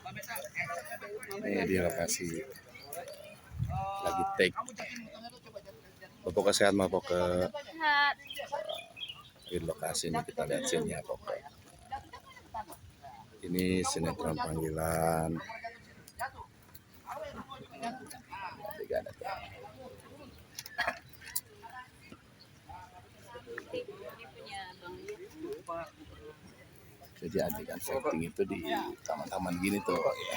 Ini di lokasi lagi take. Bapak sehat mah pokok di lokasi ini kita lihat sini ya pokok. Ini sinetron panggilan. Jadi adegan fighting itu di taman-taman gini tuh ya.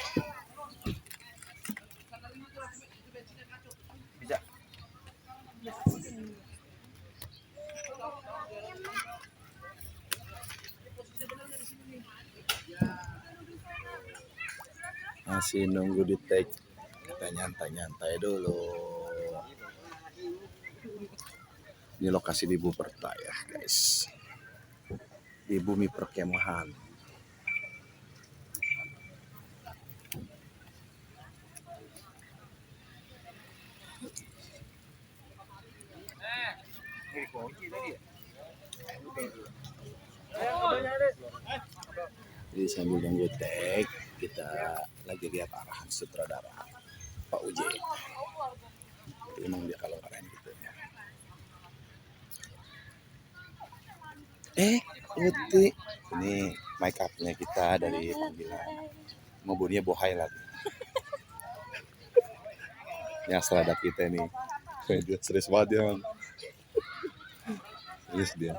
Masih nunggu di take, kita nyantai-nyantai dulu. Ini lokasi di Buperta ya guys, di bumi perkemahan. Jadi sambil nunggu take, kita lagi lihat arahan sutradara Pak Uj. Itu emang dia kalau keren gitu ya. Uti, ini make upnya kita dari panggilan. Mobilnya bohai lagi. Yang selada kita ini, serius banget ya man. Serius dia.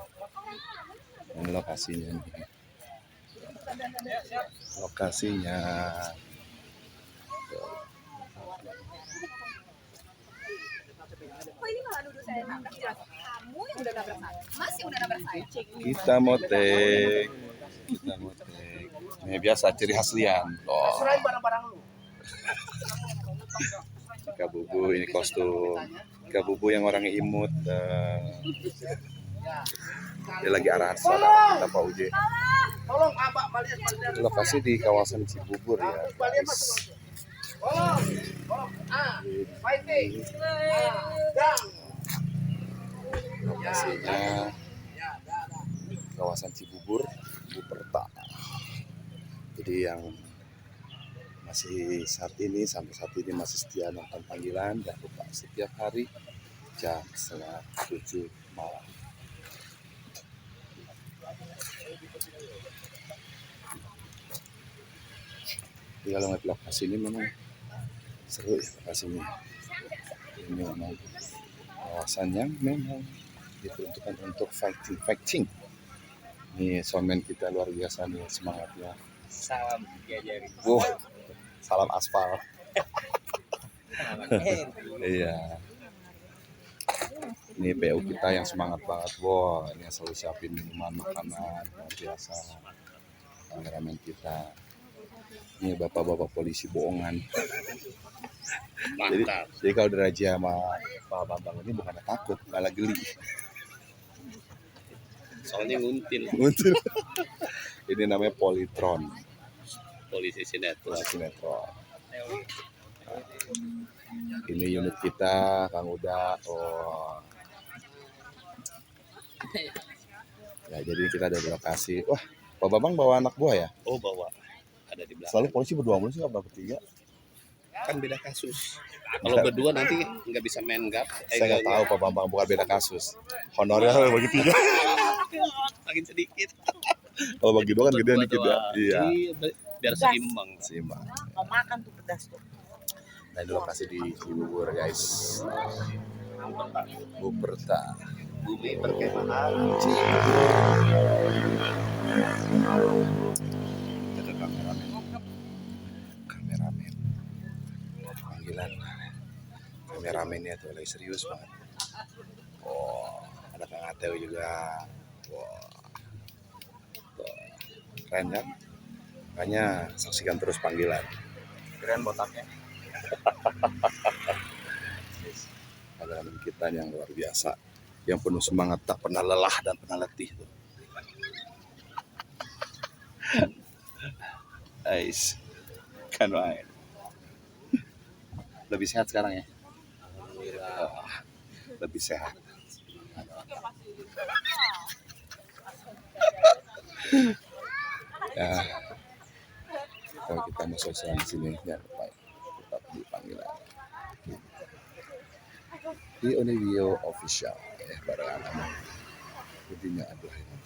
Ini lokasinya nih. Lokasinya. Kamu yang udah nabrak saya. Masih udah nabrak saya. Kita mau take. Ini biasa ciri khas Lian. Oh. Ika Bubu ini kostum. Ika Bubu yang orangnya imut. Dia lagi arahan saudara Pak Uj. Lokasi di kawasan Cibubur ya guys. Lokasinya kawasan Cibubur, Buperta. Jadi yang masih sampai saat ini masih setia nonton panggilan, jangan lupa setiap hari jam 6:30 malam. Jadi kalau ngeliat lokasi ini memang seru ya lokasinya. Ini memang kawasan yang memang diperuntukkan untuk fighting. Ini soundman kita luar biasa nih semangatnya. Salam diajari. Salam aspal. Iya. Ini PU kita yang semangat banget. Ini yang selalu siapin minuman, makanan, luar biasa. Kameramen kita. Ini bapak-bapak polisi bohongan. Jadi kalau diraja sama Pak Bambang ini bukan takut, malah geli. Soalnya nguntil. Ini namanya Politron. Polisi sinetron. Ini unit kita, Kang Uda. Ya, jadi kita ada di lokasi. Wah, Pak Bambang bawa anak buah ya? Oh, bawa. Ada di belakang. Selalu polisi berdua mulu sih, apa bertiga? Kan beda kasus. Kalau berdua nanti nggak bisa main gap. Saya nggak tahu Pak Bambang, bukan beda kasus. Honornya bagi tiga. Makin sedikit. Kalau bagi dua kan gedean dikit ya. Iya. Biar seimbang. Mau makan tuh pedas tuh. Nah, ini lokasi di Cibubur guys. Buperta. Bumi perkemahan. Kita kameramen. Panggilan. Kameramennya tuh lagi serius banget. Ada Kang Ateo juga. Keren kan? Makanya saksikan terus panggilan. Keren botaknya. Kameramen kita yang luar biasa, yang penuh semangat, tak pernah lelah dan pernah letih. Guys, kan main. Lebih sehat sekarang ya? Lebih sehat. Ya, Kalau kita mau sosial di sini, jangan lupa tetap dipanggil di Onivio Official barengan sama Rudinya Abdullah yang